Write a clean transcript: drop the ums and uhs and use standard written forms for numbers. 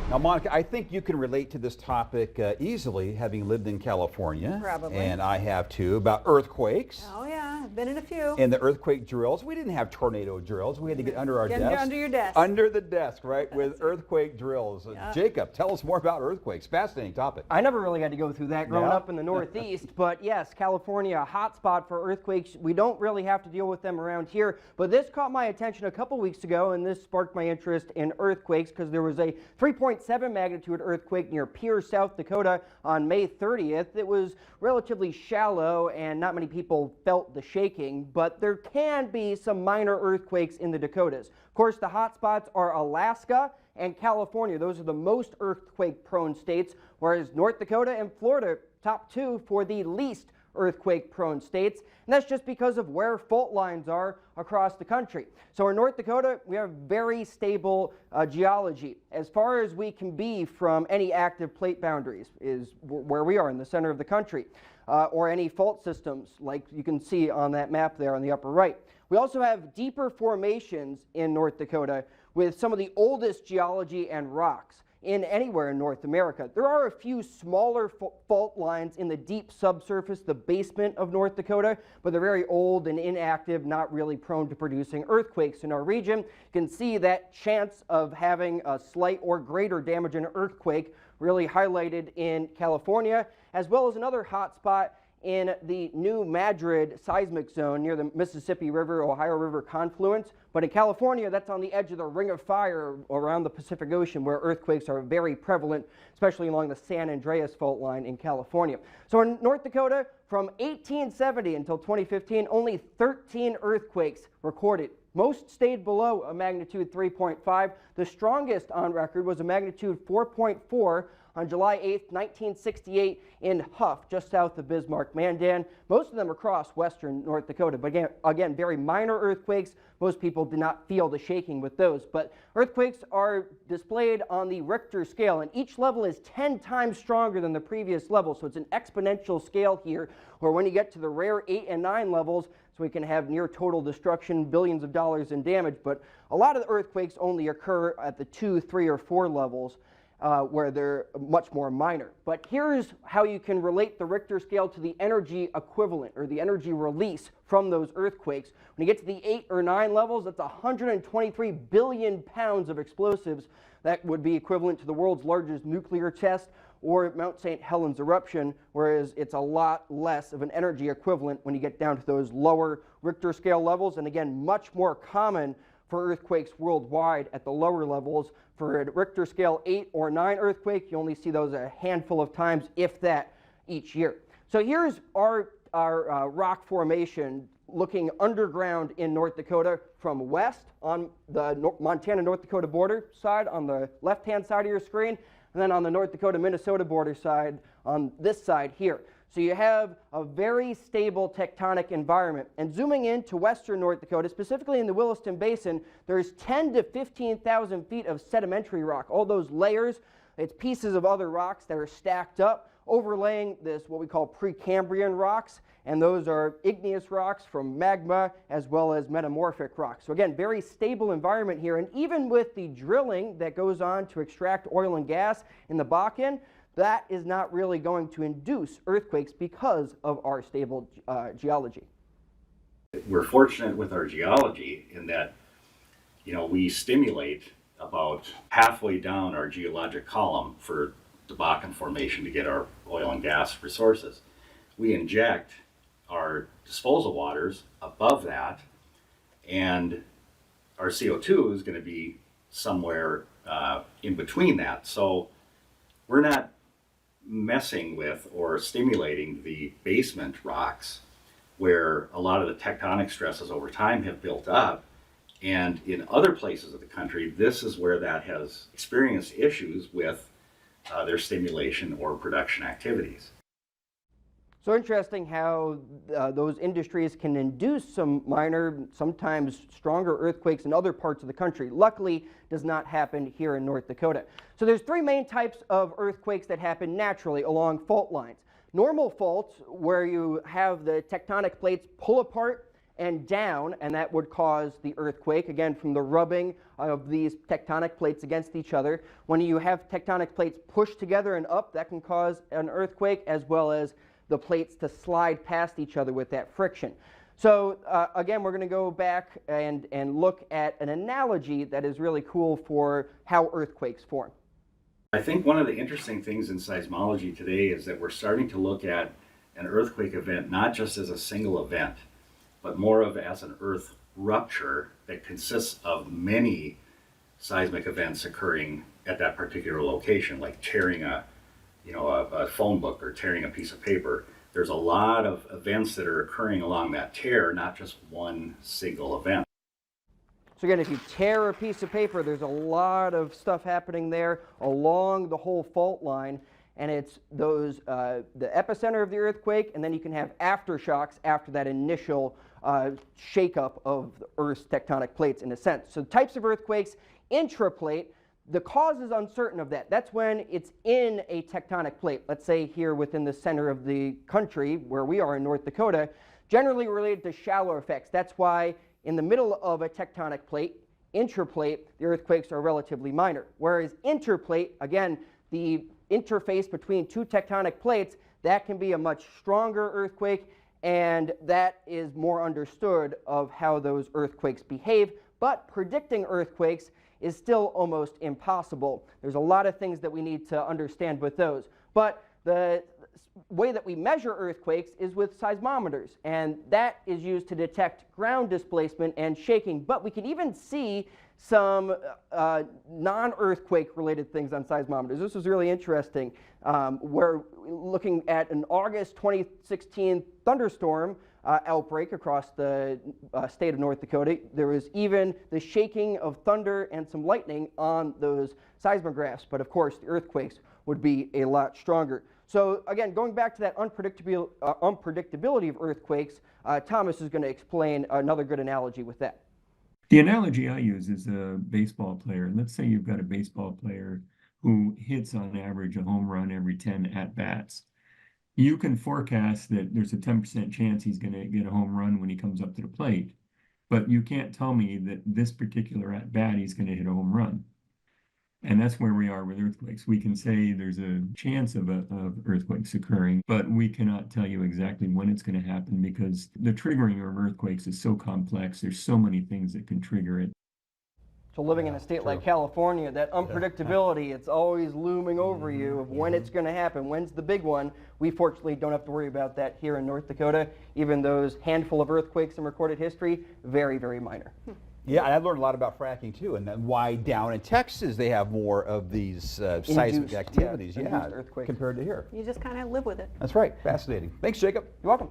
Now, Monica, I think you can relate to this topic easily, having lived in California. Probably. And I have too, about earthquakes. Oh yeah, I've been in a few. And the earthquake drills. We didn't have tornado drills. We had to get under our Get desk. under your desk. Under the desk, right, with earthquake drills. Yeah. Jacob, tell us more about earthquakes. Fascinating topic. I never really got to go through that growing No? up in the Northeast, but yes, California, a hot spot for earthquakes. We don't really have to deal with them around here, but this caught my attention a couple weeks ago, and this sparked my interest in earthquakes because there was a 3.7 magnitude earthquake near Pierce, South Dakota on May 30th. It was relatively shallow and not many people felt the shaking, but there can be some minor earthquakes in the Dakotas. Of course, the hot spots are Alaska and California. Those are the most earthquake-prone states, whereas North Dakota and Florida, top two for the least earthquake-prone states, and that's just because of where fault lines are across the country. So in North Dakota, we have very stable geology. As far as we can be from any active plate boundaries is where we are in the center of the country, or any fault systems like you can see on that map there on the upper right. We also have deeper formations in North Dakota with some of the oldest geology and rocks in anywhere in North America. There are a few smaller fault lines in the deep subsurface, the basement of North Dakota, but they're very old and inactive, not really prone to producing earthquakes in our region. You can see that chance of having a slight or greater damage in an earthquake really highlighted in California, as well as another hot spot in the New Madrid seismic zone near the Mississippi River, Ohio River confluence. But in California, that's on the edge of the Ring of Fire around the Pacific Ocean, where earthquakes are very prevalent, especially along the San Andreas fault line in California. So in North Dakota, from 1870 until 2015, only 13 earthquakes recorded. Most stayed below a magnitude 3.5. The strongest on record was a magnitude 4.4 on July 8, 1968 in Huff, just south of Bismarck, Mandan. Most of them across western North Dakota, but again, very minor earthquakes. Most people did not feel the shaking with those, but earthquakes are displayed on the Richter scale, and each level is 10 times stronger than the previous level, so it's an exponential scale here, where when you get to the rare 8 and 9 levels, so we can have near total destruction, billions of dollars in damage, but a lot of the earthquakes only occur at the 2, 3, or 4 levels. Where they're much more minor. But here's how you can relate the Richter scale to the energy equivalent, or the energy release from those earthquakes. When you get to the 8 or 9 levels, that's 123 billion pounds of explosives. That would be equivalent to the world's largest nuclear test or Mount St. Helens eruption, whereas it's a lot less of an energy equivalent when you get down to those lower Richter scale levels, and again, much more common for earthquakes worldwide at the lower levels. For a Richter scale 8 or 9 earthquake, you only see those a handful of times, if that, each year. So here's our rock formation looking underground in North Dakota from west on the Montana-North Dakota border side on the left-hand side of your screen, and then on the North Dakota-Minnesota border side on this side here. So you have a very stable tectonic environment. And zooming into western North Dakota, specifically in the Williston Basin, there's 10 to 15,000 feet of sedimentary rock. All those layers, it's pieces of other rocks that are stacked up, overlaying this, what we call Precambrian rocks. And those are igneous rocks from magma as well as metamorphic rocks. So again, very stable environment here. And even with the drilling that goes on to extract oil and gas in the Bakken, that is not really going to induce earthquakes because of our stable geology. We're fortunate with our geology in that, we stimulate about halfway down our geologic column for the Bakken Formation to get our oil and gas resources. We inject our disposal waters above that, and our CO2 is going to be somewhere in between that. So we're not messing with or stimulating the basement rocks where a lot of the tectonic stresses over time have built up. And in other places of the country, this is where that has experienced issues with their stimulation or production activities. So interesting how those industries can induce some minor, sometimes stronger earthquakes in other parts of the country. Luckily, does not happen here in North Dakota. So there's three main types of earthquakes that happen naturally along fault lines. Normal faults, where you have the tectonic plates pull apart and down, and that would cause the earthquake, again, from the rubbing of these tectonic plates against each other. When you have tectonic plates pushed together and up, that can cause an earthquake, as well as the plates to slide past each other with that friction. So again, we're going to go back and look at an analogy that is really cool for how earthquakes form. I think one of the interesting things in seismology today is that we're starting to look at an earthquake event not just as a single event, but more of as an earth rupture that consists of many seismic events occurring at that particular location, like tearing a phone book or tearing a piece of paper. There's a lot of events that are occurring along that tear, not just one single event. So again, if you tear a piece of paper, there's a lot of stuff happening there along the whole fault line, and it's those the epicenter of the earthquake, and then you can have aftershocks after that initial shakeup of the Earth's tectonic plates, in a sense. So types of earthquakes: intraplate. The cause is uncertain of that. That's when it's in a tectonic plate. Let's say here within the center of the country, where we are in North Dakota, generally related to shallow effects. That's why in the middle of a tectonic plate, intraplate, the earthquakes are relatively minor. Whereas interplate, again, the interface between two tectonic plates, that can be a much stronger earthquake, and that is more understood of how those earthquakes behave. But predicting earthquakes is still almost impossible. There's a lot of things that we need to understand with those. But the way that we measure earthquakes is with seismometers, and that is used to detect ground displacement and shaking. But we can even see some non-earthquake related things on seismometers. This is really interesting. We're looking at an August 2016 thunderstorm outbreak across the state of North Dakota. There was even the shaking of thunder and some lightning on those seismographs, but of course the earthquakes would be a lot stronger. So again, going back to that unpredictability of earthquakes, Thomas is going to explain another good analogy with that. The analogy I use is a baseball player. Let's say you've got a baseball player who hits on average a home run every 10 at-bats. You can forecast that there's a 10% chance he's going to get a home run when he comes up to the plate, but you can't tell me that this particular at-bat he's going to hit a home run. And that's where we are with earthquakes. We can say there's a chance of earthquakes occurring, but we cannot tell you exactly when it's going to happen because the triggering of earthquakes is so complex. There's so many things that can trigger it. So living in a state like California, that unpredictability, it's always looming over you of when it's going to happen, when's the big one. We fortunately don't have to worry about that here in North Dakota. Even those handful of earthquakes in recorded history, very, very minor. Yeah, and I learned a lot about fracking too, and then why down in Texas they have more of these seismic activities, induced earthquakes compared to here. You just kind of live with it. That's right, fascinating. Thanks, Jacob. You're welcome.